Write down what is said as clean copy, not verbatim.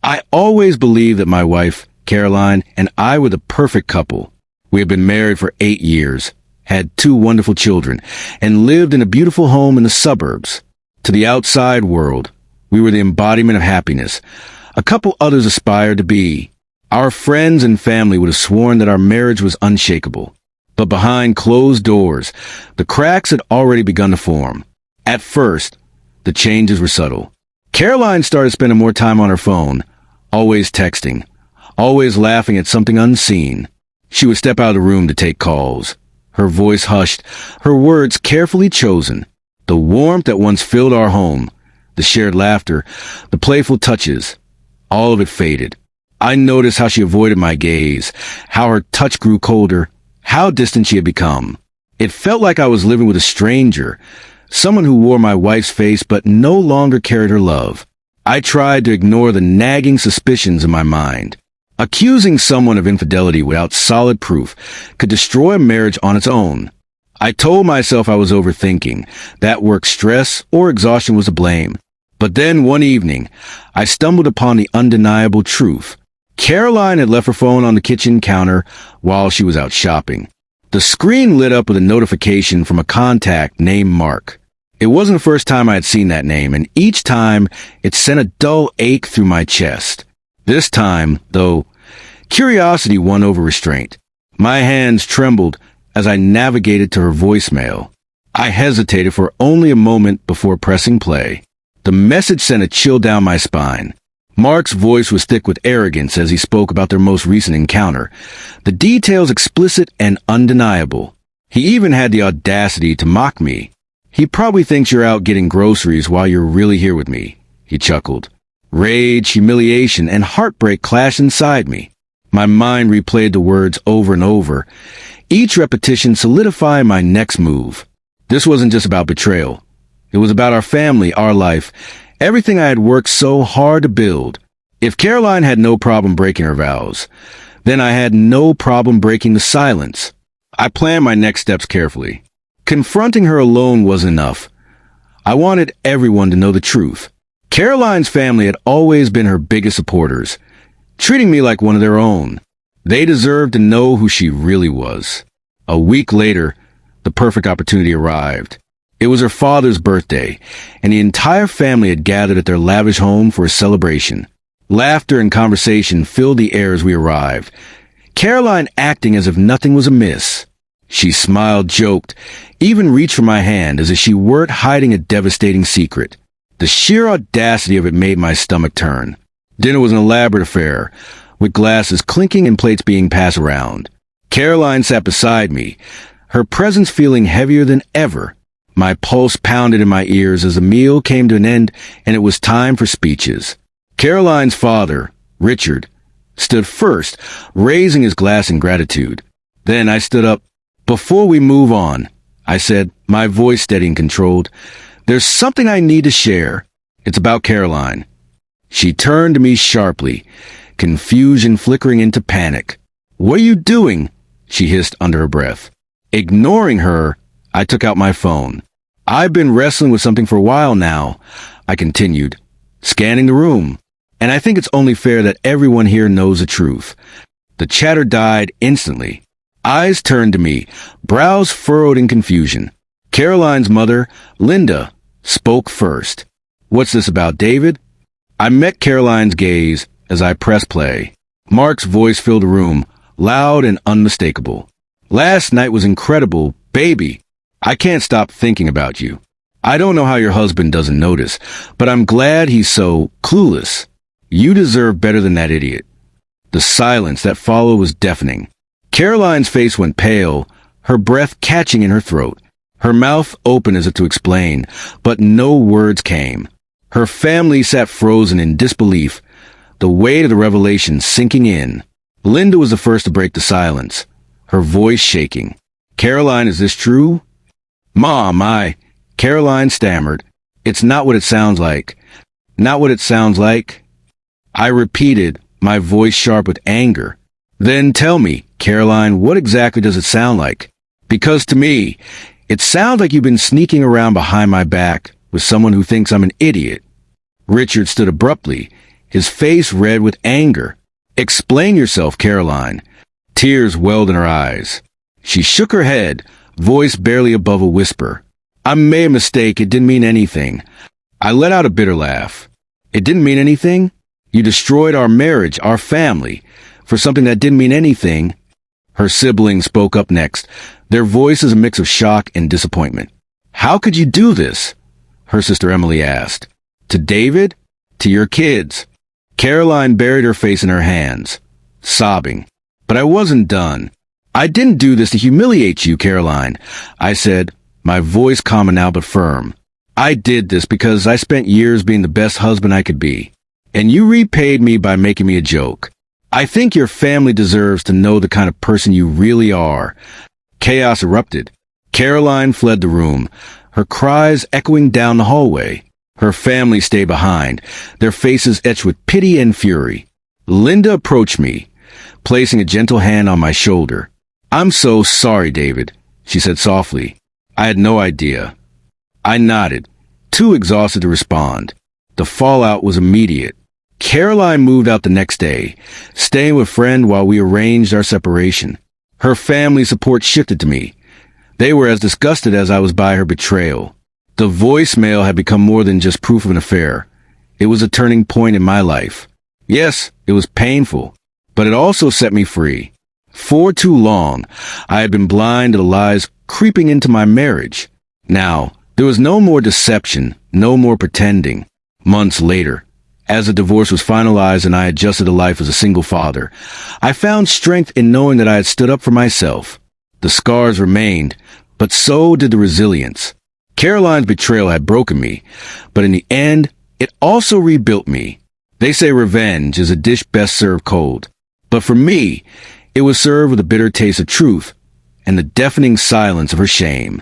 I always believed that my wife, Caroline, and I were the perfect couple. We had been married for 8 years, had 2 wonderful children, and lived in a beautiful home in the suburbs. To the outside world, we were the embodiment of happiness. A couple others aspired to be. Our friends and family would have sworn that our marriage was unshakable. But behind closed doors, the cracks had already begun to form. At first, the changes were subtle. Caroline started spending more time on her phone, always texting, always laughing at something unseen. She would step out of the room to take calls, her voice hushed, her words carefully chosen. The warmth that once filled our home, the shared laughter, the playful touches, all of it faded. I noticed how she avoided my gaze, how her touch grew colder, how distant she had become. It felt like I was living with a stranger, someone who wore my wife's face but no longer carried her love. I tried to ignore the nagging suspicions in my mind. Accusing someone of infidelity without solid proof could destroy a marriage on its own. I told myself I was overthinking, that work stress or exhaustion was to blame. But then one evening, I stumbled upon the undeniable truth. Caroline had left her phone on the kitchen counter while she was out shopping. The screen lit up with a notification from a contact named Mark. It wasn't the first time I had seen that name, and each time it sent a dull ache through my chest. This time, though, curiosity won over restraint. My hands trembled as I navigated to her voicemail. I hesitated for only a moment before pressing play. The message sent a chill down my spine. Mark's voice was thick with arrogance as he spoke about their most recent encounter, the details explicit and undeniable. He even had the audacity to mock me. "He probably thinks you're out getting groceries while you're really here with me," he chuckled. Rage, humiliation, and heartbreak clashed inside me. My mind replayed the words over and over, each repetition solidifying my next move. This wasn't just about betrayal. It was about our family, our life, everything I had worked so hard to build. If Caroline had no problem breaking her vows, then I had no problem breaking the silence. I planned my next steps carefully. Confronting her alone wasn't enough. I wanted everyone to know the truth. Caroline's family had always been her biggest supporters, treating me like one of their own. They deserved to know who she really was. A week later, the perfect opportunity arrived. It was her father's birthday, and the entire family had gathered at their lavish home for a celebration. Laughter and conversation filled the air as we arrived, Caroline acting as if nothing was amiss. She smiled, joked, even reached for my hand as if she weren't hiding a devastating secret. The sheer audacity of it made my stomach turn. Dinner was an elaborate affair, with glasses clinking and plates being passed around. Caroline sat beside me, her presence feeling heavier than ever. My pulse pounded in my ears as the meal came to an end and it was time for speeches. Caroline's father, Richard, stood first, raising his glass in gratitude. Then I stood up. "Before we move on," I said, my voice steady and controlled, "there's something I need to share. It's about Caroline." She turned to me sharply, confusion flickering into panic. "What are you doing?" she hissed under her breath. Ignoring her, I took out my phone. "I've been wrestling with something for a while now," I continued, scanning the room. "And I think it's only fair that everyone here knows the truth." The chatter died instantly. Eyes turned to me, brows furrowed in confusion. Caroline's mother, Linda, spoke first. "What's this about, David?" I met Caroline's gaze as I pressed play. Mark's voice filled the room, loud and unmistakable. "Last night was incredible, baby. I can't stop thinking about you. I don't know how your husband doesn't notice, but I'm glad he's so clueless. You deserve better than that idiot." The silence that followed was deafening. Caroline's face went pale, her breath catching in her throat. Her mouth open as if to explain, but no words came. Her family sat frozen in disbelief, the weight of the revelation sinking in. Linda was the first to break the silence, her voice shaking. "Caroline, is this true?" "Mom, Caroline stammered. "It's not what it sounds like. Not what it sounds like." I repeated, my voice sharp with anger. "Then tell me, Caroline, what exactly does it sound like? Because to me, it sounds like you've been sneaking around behind my back with someone who thinks I'm an idiot." Richard stood abruptly, his face red with anger. "Explain yourself, Caroline." Tears welled in her eyes. She shook her head, voice barely above a whisper. "I made a mistake. It didn't mean anything." I let out a bitter laugh. "It didn't mean anything? You destroyed our marriage, our family, for something that didn't mean anything." Her siblings spoke up next, their voices a mix of shock and disappointment. "How could you do this?" her sister Emily asked. "To David? To your kids?" Caroline buried her face in her hands, sobbing. "But I wasn't done. I didn't do this to humiliate you, Caroline," I said, my voice calm now but firm. "I did this because I spent years being the best husband I could be, and you repaid me by making me a joke. I think your family deserves to know the kind of person you really are." Chaos erupted. Caroline fled the room, her cries echoing down the hallway. Her family stayed behind, their faces etched with pity and fury. Linda approached me, placing a gentle hand on my shoulder. "I'm so sorry, David," she said softly. "I had no idea." I nodded, too exhausted to respond. The fallout was immediate. Caroline moved out the next day, staying with a friend while we arranged our separation. Her family support shifted to me. They were as disgusted as I was by her betrayal. The voicemail had become more than just proof of an affair. It was a turning point in my life. Yes, it was painful, but it also set me free. For too long, I had been blind to the lies creeping into my marriage. Now, there was no more deception, no more pretending. Months later, as the divorce was finalized and I adjusted to life as a single father, I found strength in knowing that I had stood up for myself. The scars remained, but so did the resilience. Caroline's betrayal had broken me, but in the end, it also rebuilt me. They say revenge is a dish best served cold, but for me, it was served with a bitter taste of truth and the deafening silence of her shame.